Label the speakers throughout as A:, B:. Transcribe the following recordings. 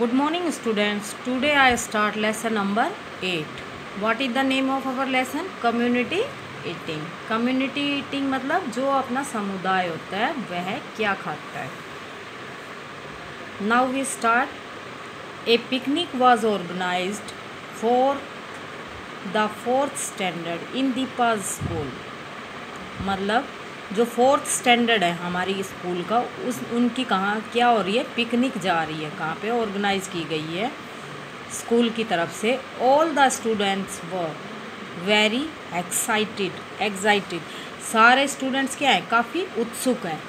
A: Good morning students. Today I start lesson number 8. What is the name of our lesson? Community eating. Community eating मतलब जो अपना समुदाय होता है वह क्या खाता है. Now we start. A picnic was organized for the 4th standard in Deepa's school. मतलब जो 4th स्टैंडर्ड है हमारी स्कूल का उनकी कहाँ क्या हो रही है, पिकनिक जा रही है. कहाँ पे ऑर्गेनाइज की गई है स्कूल की तरफ से. All the students were very excited. सारे स्टूडेंट्स क्या हैं, काफ़ी उत्सुक हैं.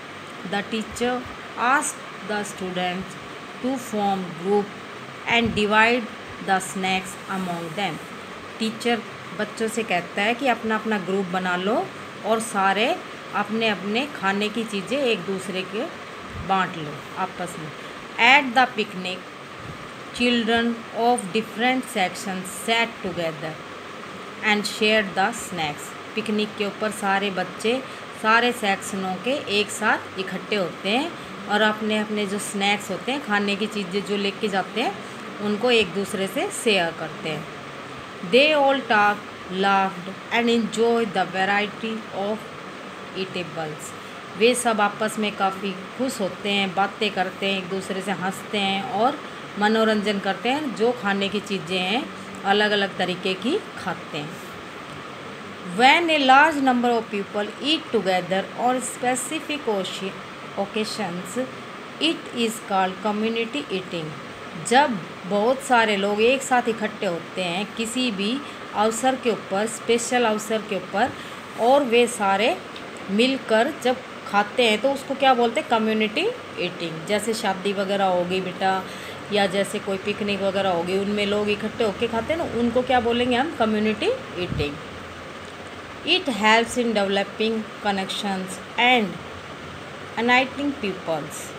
A: The teacher asked the students to form group and divide the snacks among them. Teacher बच्चों से कहता है कि अपना अपना ग्रुप बना लो और सारे अपने अपने खाने की चीज़ें एक दूसरे के बांट लो आपस में. At the picnic children of different section set together and share the snacks. Picnic के ऊपर सारे बच्चे सारे सेक्शनों के एक साथ इकट्ठे होते हैं और अपने अपने जो स्नैक्स होते हैं, खाने की चीज़ें जो लेके जाते हैं, उनको एक दूसरे से शेयर करते हैं. They all talk laughed and enjoy the variety of eatables. वे सब आपस में काफ़ी खुश होते हैं, बातें करते हैं, एक दूसरे से हंसते हैं और मनोरंजन करते हैं. जो खाने की चीज़ें हैं अलग अलग तरीके की खाते हैं. When a large number of people eat together on specific occasions, it is called community eating. जब बहुत सारे लोग एक साथ इकट्ठे होते हैं किसी भी अवसर के ऊपर, स्पेशल अवसर के ऊपर, और वे सारे मिलकर जब खाते हैं तो उसको क्या बोलते हैं, कम्युनिटी ईटिंग. जैसे शादी वगैरह होगी बेटा, या जैसे कोई पिकनिक वगैरह होगी, उनमें लोग इकट्ठे होकर खाते हैं ना, उनको क्या बोलेंगे हम, community eating. It helps in developing connections and uniting peoples.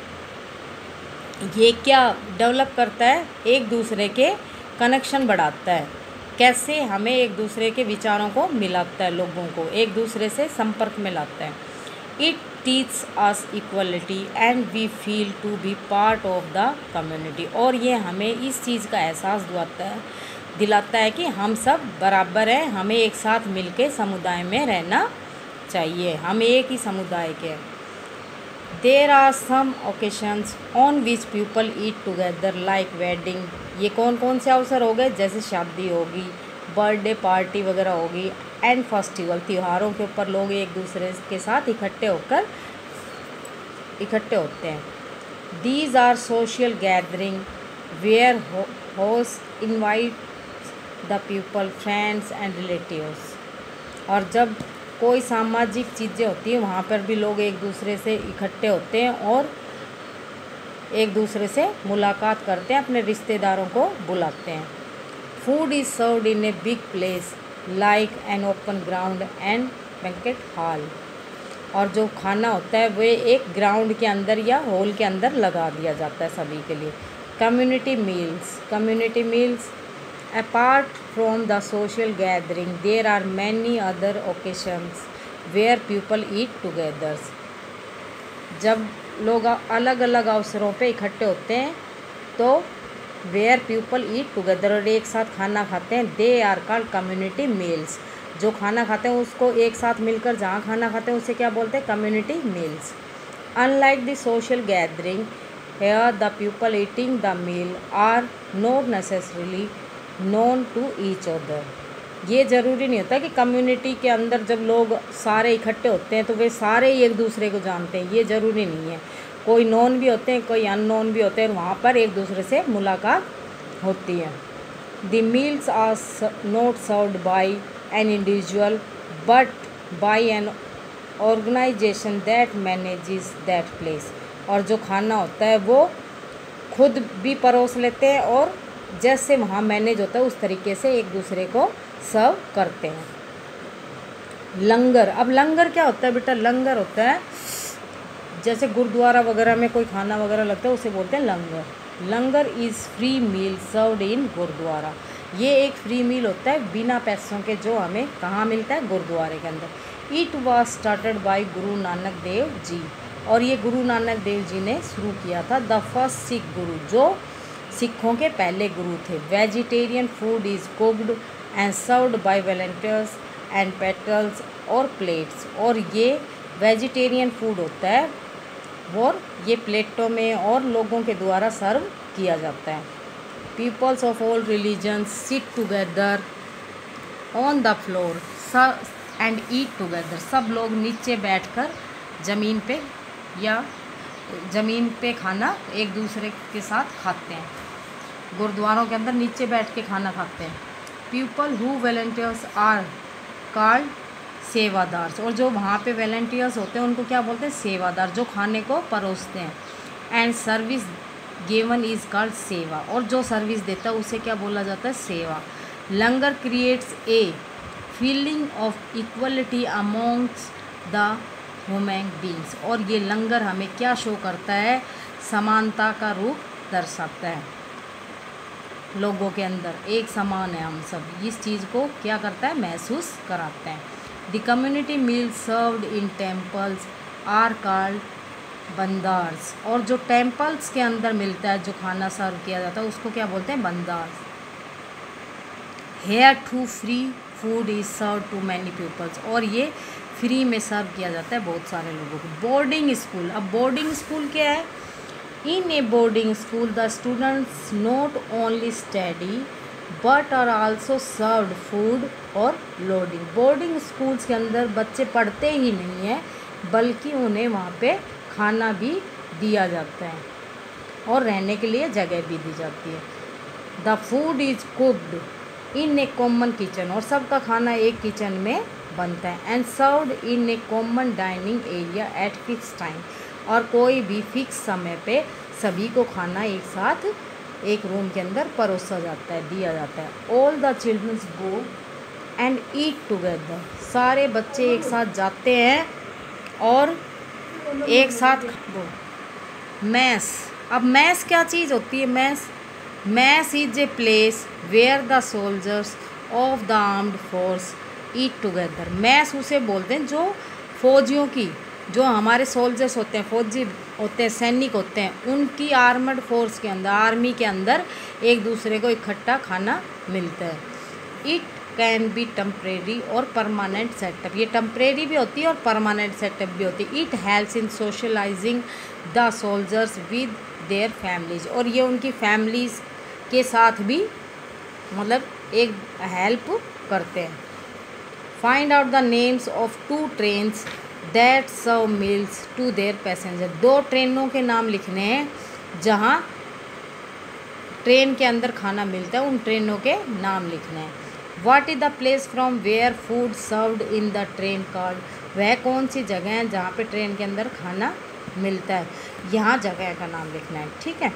A: ये क्या डेवलप करता है, एक दूसरे के कनेक्शन बढ़ाता है. कैसे, हमें एक दूसरे के विचारों को मिलाता है, लोगों को एक दूसरे से संपर्क में लाता है. It teach us equality and we feel to be part of the community. और ये हमें इस चीज़ का एहसास दिलाता है कि हम सब बराबर हैं, हमें एक साथ मिलके समुदाय में रहना चाहिए, हम एक ही समुदाय के. There are some occasions on which people eat together like wedding. ये कौन कौन से अवसर हो गए, जैसे शादी होगी, बर्थडे पार्टी वगैरह होगी, एंड फेस्टिवल, त्योहारों के ऊपर लोग एक दूसरे के साथ इकट्ठे होते हैं. These are social gathering where host invite the people, friends and relatives. और जब कोई सामाजिक चीज़ें होती हैं वहाँ पर भी लोग एक दूसरे से इकट्ठे होते हैं और एक दूसरे से मुलाकात करते हैं, अपने रिश्तेदारों को बुलाते हैं. Food is served in a big place like an open ground and banquet hall. और जो खाना होता है वो एक ग्राउंड के अंदर या हॉल के अंदर लगा दिया जाता है सभी के लिए. Community meals apart from the social gathering there are many other occasions where people eat together. जब लोग अलग अलग अवसरों पे इकट्ठे होते हैं तो where people eat together, और एक साथ खाना खाते हैं, they are called community meals. जो खाना खाते हैं उसको एक साथ मिलकर जहाँ खाना खाते हैं उसे क्या बोलते हैं, community meals. Unlike the social gathering, here the people eating the meal are not necessarily known to each other. ये ज़रूरी नहीं होता कि कम्युनिटी के अंदर जब लोग सारे इकट्ठे होते हैं तो वे सारे ही एक दूसरे को जानते हैं, ये ज़रूरी नहीं है. कोई नोन भी होते हैं, कोई अननोन भी होते हैं, वहाँ पर एक दूसरे से मुलाकात होती है. The meals are not served by an individual but by an organisation that manages that place. और जो खाना होता है वो खुद भी परोस लेते हैं और जैसे वहाँ मैनेज होता है उस तरीके से एक दूसरे को सर्व करते हैं. लंगर. अब लंगर क्या होता है बेटा, लंगर होता है जैसे गुरुद्वारा वगैरह में कोई खाना वगैरह लगता है उसे बोलते हैं langar. Langar is free meal served in gurudwara. ये एक फ्री मील होता है बिना पैसों के, जो हमें कहाँ मिलता है, गुरुद्वारे के अंदर. It was started by Guru Nanak Dev ji. और ये गुरु नानक देव जी ने शुरू किया था. द फर्स्ट सिख गुरु, जो सिखों के पहले गुरु थे। Vegetarian food is cooked and served by volunteers and petals और प्लेट्स। और ये वेजिटेरियन फूड होता है और ये प्लेटों में और लोगों के द्वारा सर्व किया जाता है। Peoples of all religions sit together on the floor and eat together. सब लोग नीचे बैठकर ज़मीन पे या ज़मीन पे खाना एक दूसरे के साथ खाते हैं। गुरुद्वारों के अंदर नीचे बैठ के खाना खाते हैं। People who volunteers are called sevadars. और जो वहाँ पे वॉलंटियर्स होते हैं उनको क्या बोलते हैं? सेवादार, जो खाने को परोसते हैं। And service given is called सेवा। और जो सर्विस देता है उसे क्या बोला जाता है? सेवा। Langar creates a feeling of equality amongst the human beings. और ये लंगर हमें क्या शो करता है? समानता का रूप दर्शाता है। लोगों के अंदर एक समान है हम सब, इस चीज़ को क्या करता है? महसूस कराते हैं। The community meal served in temples are called bhandaras. और जो टेम्पल्स के अंदर मिलता है, जो खाना सर्व किया जाता है, उसको क्या बोलते हैं? Bhandaras. Here too free food is serve to many peoples. और ये फ्री में सर्व किया जाता है बहुत सारे लोगों को। Boarding school. अब बोर्डिंग स्कूल क्या है? In a boarding school the students not only study but are also served food और लोडिंग। बोर्डिंग स्कूल्स के अंदर बच्चे पढ़ते ही नहीं हैं, बल्कि उन्हें वहाँ पे खाना भी दिया जाता है और रहने के लिए जगह भी दी जाती है। The food is cooked in A common kitchen. और सबका खाना एक किचन में बनता है। And served in A common dining area at fix time. और कोई भी फिक्स समय पे सभी को खाना एक साथ एक रूम के अंदर परोसा जाता है, दिया जाता है। All the childrens go and eat together. सारे बच्चे एक साथ जाते हैं और एक साथ मैस। अब मैस क्या चीज़ होती है? Mess is a place where the soldiers of the armed force eat together. Mess उसे बोलते हैं जो फौजियों की, जो हमारे सोल्जर्स होते हैं, फौजी होते हैं, सैनिक होते हैं, उनकी आर्मड फोर्स के अंदर, आर्मी के अंदर एक दूसरे को इकट्ठा खाना मिलता है। इट कैन बी टेम्परेरी और परमानेंट सेटअप। ये टेम्परेरी भी होती है और परमानेंट सेटअप भी होती है। It helps in socialising the soldiers with their families. और ये उनकी फैमिलीज़ के साथ भी मतलब एक हेल्प करते हैं। Find out the names of 2 trains that serve meals to their passenger. 2 ट्रेनों के नाम लिखने हैं जहाँ ट्रेन के अंदर खाना मिलता है, उन ट्रेनों के नाम लिखने हैं। What is the place from where food served in the train card. वह कौन सी जगह है जहाँ पे ट्रेन के अंदर खाना मिलता है, यहाँ जगह का नाम लिखना है। ठीक है।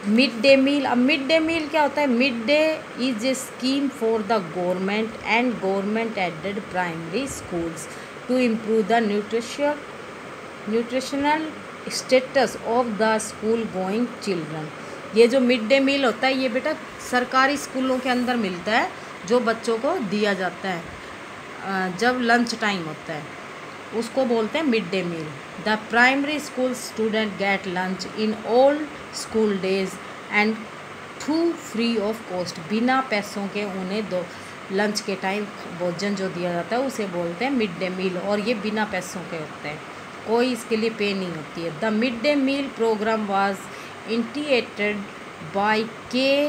A: Mid day meal. अब मिड डे मील क्या होता है? Mid day is a scheme for the government and government aided primary schools to improve the nutritional status of the school going children. ये जो मिड डे मील होता है, ये बेटा सरकारी स्कूलों के अंदर मिलता है, जो बच्चों को दिया जाता है जब लंच टाइम होता है, उसको बोलते हैं mid day meal. The primary school student get lunch in all school days and to free of cost. बिना पैसों के उन्हें दो लंच के टाइम भोजन जो दिया जाता है उसे बोलते हैं मिड डे मील। और ये बिना पैसों के होते हैं, कोई इसके लिए पे नहीं होती है। The mid day meal programme was initiated by K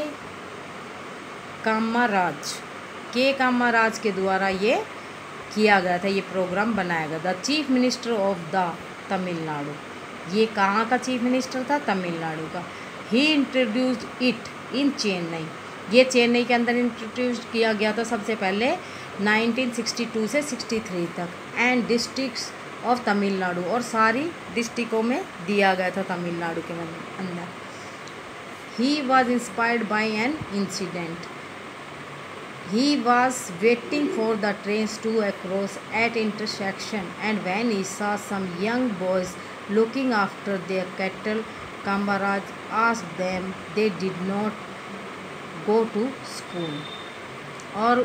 A: Kamaraj के द्वारा ये किया गया था, ये प्रोग्राम बनाया गया। The chief minister of the Tamil Nadu. ये कहाँ का चीफ मिनिस्टर था? तमिलनाडु का। ही इंट्रोड्यूस्ड इट इन चेन्नई। ये चेन्नई के अंदर इंट्रोड्यूस किया गया था सबसे पहले 1962 से 63 तक। And districts of Tamil Nadu. और सारी डिस्ट्रिक्टों में दिया गया था तमिलनाडु के अंदर। He was inspired by an incident. He was waiting for the trains to cross at intersection, and when he saw some young boys looking after their cattle, Kamaraj asked them they did not go to school. और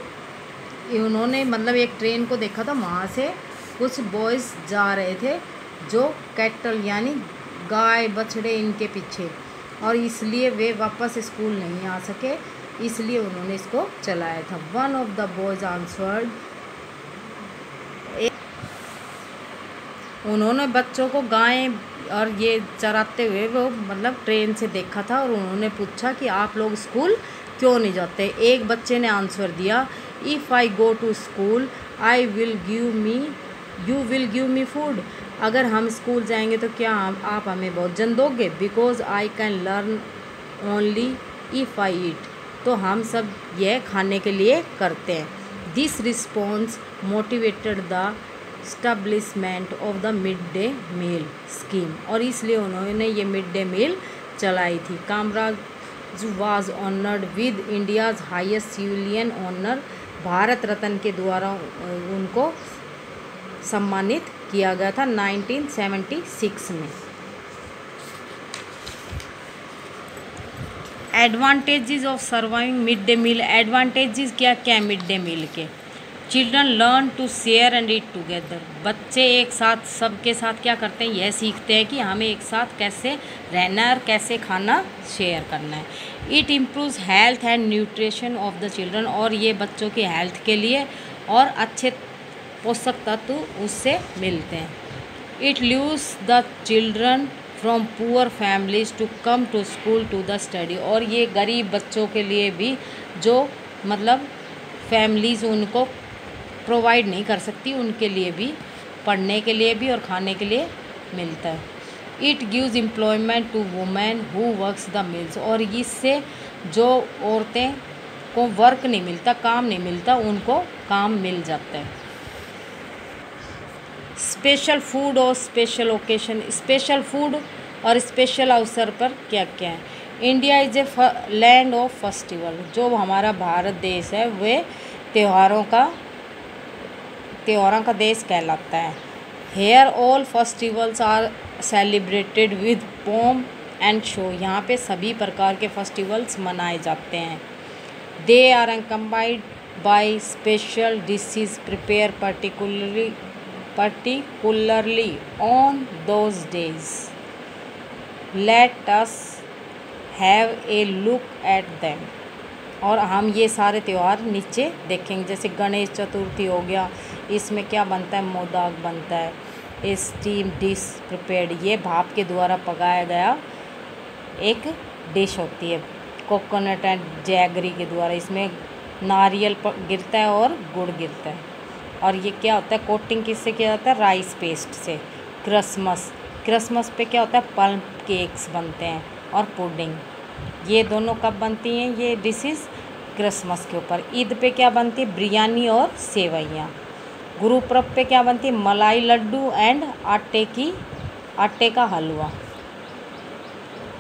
A: उन्होंने मतलब एक train को देखा था, वहाँ से कुछ बॉयज़ जा रहे थे जो कैटल यानी गाय बछड़े इनके पीछे और इसलिए वे वापस स्कूल नहीं आ सके, इसलिए उन्होंने इसको चलाया था। One of the boys answered, उन्होंने बच्चों को गाय और ये चराते हुए वो मतलब ट्रेन से देखा था और उन्होंने पूछा कि आप लोग स्कूल क्यों नहीं जाते। एक बच्चे ने आंसर दिया, if I go to school I will give me, you will give me food. अगर हम स्कूल जाएंगे तो क्या आप हमें भोजन दोगे। Because I can learn only if I eat, तो हम सब यह खाने के लिए करते हैं। This response motivated the establishment of the mid day meal scheme, और इसलिए उन्होंने ये मिड डे मील चलाई थी। Kamaraj was honoured with India's highest civilian honour, Bharat Ratna के द्वारा उनको सम्मानित किया गया था 1976 में। Advantages of surviving mid day meal, advantages क्या क्या है मिड डे मील के। Children learn to share and eat together, बच्चे एक साथ सबके साथ क्या करते हैं, यह सीखते हैं कि हमें एक साथ कैसे रहना है और कैसे खाना शेयर करना है। It improves health and nutrition of the children, और ये बच्चों की हेल्थ के लिए और अच्छे पोषक तत्व उससे मिलते हैं। It lures the children from poor families to come to school to the study, और ये गरीब बच्चों के लिए भी जो मतलब फैमिलीज़ उनको प्रोवाइड नहीं कर सकती, उनके लिए भी पढ़ने के लिए भी और खाने के लिए मिलता है। It gives employment to women who works the mills, और इससे जो औरतें को वर्क नहीं मिलता, काम नहीं मिलता, उनको काम मिल जाता है। स्पेशल फूड और स्पेशल ओकेशन, स्पेशल फूड और स्पेशल अवसर पर क्या क्या है। India is a land of festival, जो हमारा भारत देश है वे त्योहारों का देश कहलाता है। Here all festivals are celebrated with pomp and show, यहाँ पे सभी प्रकार के फेस्टिवल्स मनाए जाते हैं। They are accompanied by special dishes prepare particularly on those days. Let us have a look at them. और हम ये सारे त्यौहार नीचे देखेंगे। जैसे गणेश चतुर्थी हो गया, इसमें क्या बनता है, मोदक बनता है। स्टीम डिश प्रिपेयर्ड, ये भाप के द्वारा पकाया गया एक डिश होती है। कोकोनट एंड जैगरी के द्वारा, इसमें नारियल गिरता है और गुड़ गिरता है। और ये क्या होता है, कोटिंग किससे किया जाता है, राइस पेस्ट से। क्रिसमस पे क्या होता है, पल्म केक्स बनते हैं और पुडिंग, ये दोनों कब बनती हैं, ये डिशेस क्रिसमस के ऊपर। ईद पे क्या बनती है, बिरयानी और सेवइयाँ। गुरुपर्व पे क्या बनती है, मलाई लड्डू एंड आटे का हलवा।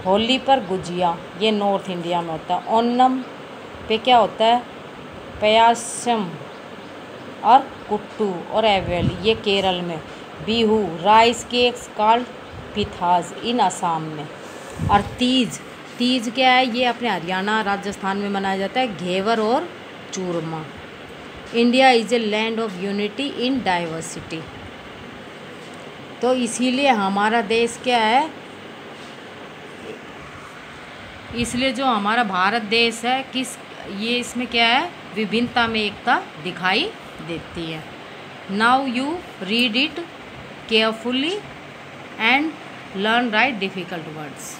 A: होली पर गुजिया, ये नॉर्थ इंडिया में होता है। ओनम पे क्या होता है, पयासम और कुट्टू और एवेल, ये केरल में। बिहू, राइस केक्स कॉल्ड पिथाज इन असम में। और तीज क्या है, ये अपने हरियाणा राजस्थान में मनाया जाता है, घेवर और चूरमा। India is a land of unity in diversity, तो इसीलिए हमारा देश क्या है, इसलिए जो हमारा भारत देश है ये इसमें क्या है, विभिन्नता में एकता दिखाई देती है। Now you read it carefully and learn right difficult words.